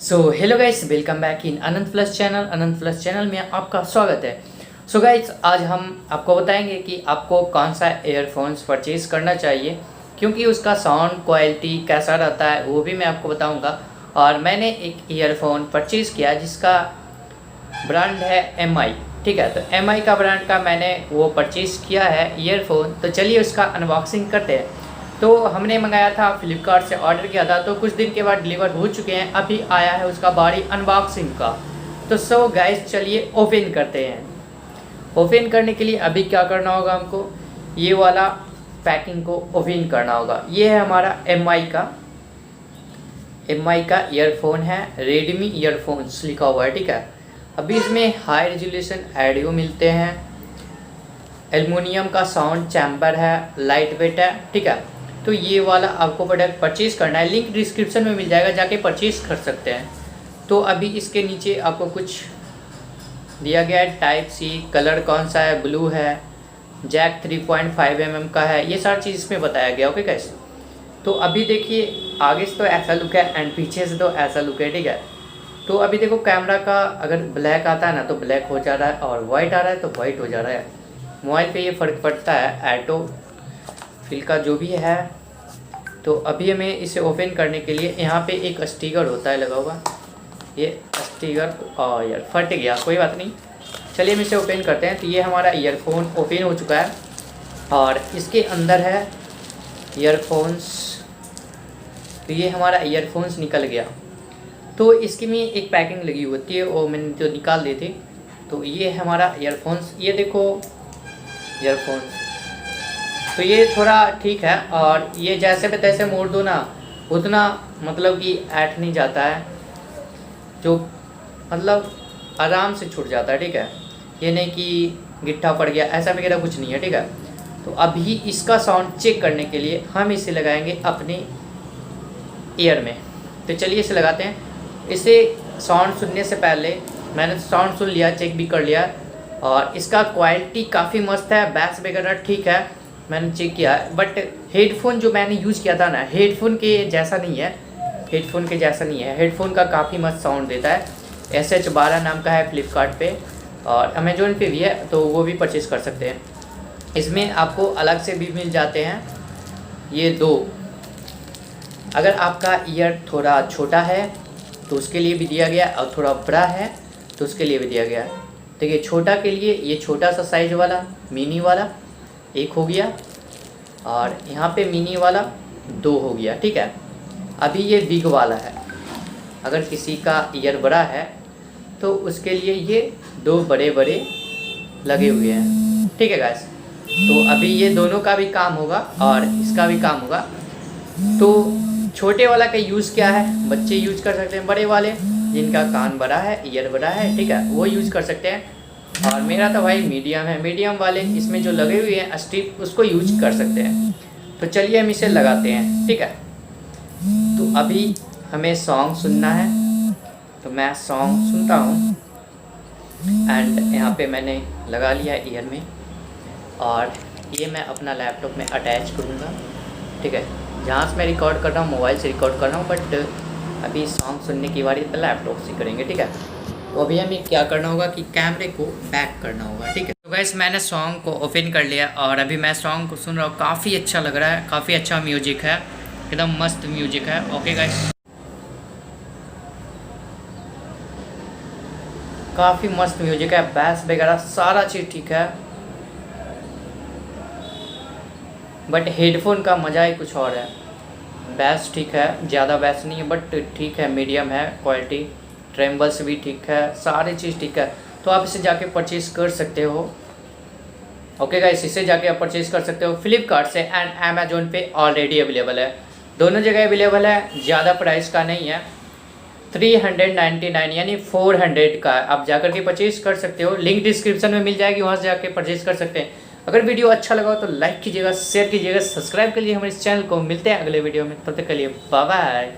Hello guys, welcome back in Anant plus channel में आपका स्वागत है। गाइस, आज हम आपको बताएंगे कि आपको कौन सा एयरफोन्स परचेज करना चाहिए, क्योंकि उसका साउंड क्वालिटी कैसा रहता है वो भी मैं आपको बताऊंगा। और मैंने एक ईयरफोन परचेज़ किया जिसका ब्रांड है MI। ठीक है, तो MI का ब्रांड का मैंने वो परचेज़ किया है ईयरफोन। तो चलिए उसका अनबॉक्सिंग करते हैं। तो हमने मंगाया था, फ्लिपकार्ट से ऑर्डर किया था, तो कुछ दिन के बाद डिलीवर हो चुके हैं। अभी आया है उसका बॉडी अनबॉक्सिंग का। तो गाइस, चलिए ओपन करते हैं। ओपन करने के लिए अभी क्या करना होगा, हमको ये वाला पैकिंग को ओपन करना होगा। ये है हमारा MI का ईयरफोन है, रेडमी ईयरफोन्स लिखा हुआ है। ठीक है, अभी इसमें हाई रेजोल्यूशन ऑडियो मिलते हैं, एल्युमिनियम का साउंड चैम्बर है, लाइट वेट है। ठीक है, तो ये वाला आपको प्रोडक्ट परचेज़ करना है। लिंक डिस्क्रिप्शन में मिल जाएगा, जाके परचेज़ कर सकते हैं। तो अभी इसके नीचे आपको कुछ दिया गया है, टाइप सी, कलर कौन सा है, ब्लू है, जैक 3.5 mm का है, ये सारी चीज़ इसमें बताया गया। ओके गाइस, तो अभी देखिए आगे से तो ऐसा लुक है एंड पीछे से तो ऐसा लुक है। ठीक है, तो अभी देखो कैमरा का अगर ब्लैक आता है ना तो ब्लैक हो जा रहा है, और वाइट आ रहा है तो वाइट हो जा रहा है। मोबाइल पे ये फ़र्क पड़ता है, ऑटो फिल का जो भी है। तो अभी हमें इसे ओपन करने के लिए यहाँ पे एक स्टिकर होता है लगा हुआ, ये स्टिकर यार फट गया, कोई बात नहीं। चलिए हम इसे ओपन करते हैं। तो ये हमारा ईयरफोन ओपन हो चुका है और इसके अंदर है ईयरफोन्स। तो ये हमारा ईयरफोन्स निकल गया। तो इसकी में एक पैकिंग लगी होती है, वो मैंने तो निकाल दी थी। तो ये हमारा ईयरफोन्स, ये देखो ईयरफोन्स। तो ये थोड़ा ठीक है, और ये जैसे पे तैसे मोड़ दो ना, उतना मतलब कि ऐठ नहीं जाता है, जो मतलब आराम से छूट जाता है। ठीक है, ये नहीं कि गिट्ठा पड़ गया, ऐसा वगैरह कुछ नहीं है। ठीक है, तो अभी इसका साउंड चेक करने के लिए हम इसे लगाएंगे अपने ईयर में। तो चलिए इसे लगाते हैं। इसे साउंड सुनने से पहले मैंने साउंड सुन लिया, चेक भी कर लिया, और इसका क्वालिटी काफ़ी मस्त है, बैस वगैरह ठीक है, मैंने चेक किया। बट हेडफोन जो मैंने यूज़ किया था ना, हेडफोन के जैसा नहीं है, हेडफोन का काफ़ी मस्त साउंड देता है। SH12 नाम का है फ्लिपकार्ट पे, और अमेजोन पे भी है, तो वो भी परचेज़ कर सकते हैं। इसमें आपको अलग से भी मिल जाते हैं ये दो। अगर आपका ईयर थोड़ा छोटा है तो उसके लिए भी दिया गया, और थोड़ा बड़ा है तो उसके लिए भी दिया गया। तो ये छोटा के लिए ये छोटा सा साइज वाला मिनी वाला एक हो गया, और यहाँ पे मिनी वाला 2 हो गया। ठीक है, अभी ये बिग वाला है। अगर किसी का ईयर बड़ा है तो उसके लिए ये 2 बड़े बड़े लगे हुए हैं। ठीक है गाइस, तो अभी ये दोनों का भी काम होगा और इसका भी काम होगा। तो छोटे वाला का यूज़ क्या है, बच्चे यूज कर सकते हैं, बड़े वाले जिनका कान बड़ा है, ईयर बड़ा है, ठीक है, वो यूज़ कर सकते हैं। और मेरा तो भाई मीडियम है, मीडियम वाले इसमें जो लगे हुए हैं स्ट्रिप, उसको यूज कर सकते हैं। तो चलिए हम इसे लगाते हैं। ठीक है, तो अभी हमें सॉन्ग सुनना है, तो मैं सॉन्ग सुनता हूँ। एंड यहाँ पे मैंने लगा लिया है ईयर में, और ये मैं अपना लैपटॉप में अटैच करूँगा। ठीक है, जहाँ से मैं रिकॉर्ड कर रहा हूँ मोबाइल से रिकॉर्ड कर रहा हूँ, बट अभी सॉन्ग सुनने की बारी तो लैपटॉप से करेंगे। ठीक है, तो अभी हमें क्या करना होगा कि कैमरे को बैक करना होगा। ठीक है, तो गाइस मैंने सॉन्ग को ओपन कर लिया, और अभी मैं सॉन्ग को सुन रहा हूँ। काफ़ी अच्छा लग रहा है, काफ़ी अच्छा म्यूजिक है, एकदम मस्त म्यूजिक है। ओके गाइस, काफ़ी मस्त म्यूजिक है, बैस वगैरह सारा चीज़ ठीक है। बट हेडफोन का मज़ा ही कुछ और है। बैस ठीक है, ज़्यादा बैस नहीं है, बट ठीक है, मीडियम है क्वालिटी। ट्रेम्बल्स भी ठीक है, सारी चीज़ ठीक है। तो आप इसे जाके परचेज़ कर सकते हो। ओके गाइस, इसे जाके आप परचेज़ कर सकते हो फ्लिपकार्ट से, एंड अमेजोन पे ऑलरेडी अवेलेबल है, दोनों जगह अवेलेबल है। ज़्यादा प्राइस का नहीं है, 399 यानी 400 का आप जाकर के परचेज़ कर सकते हो। लिंक डिस्क्रिप्शन में मिल जाएगी, वहाँ से जाके परचेज़ कर सकते हैं। अगर वीडियो अच्छा लगा तो लाइक कीजिएगा, शेयर कीजिएगा, सब्सक्राइब कीजिए हमारे इस चैनल को। मिलते हैं अगले वीडियो में, तब तक के लिए बाय बाय।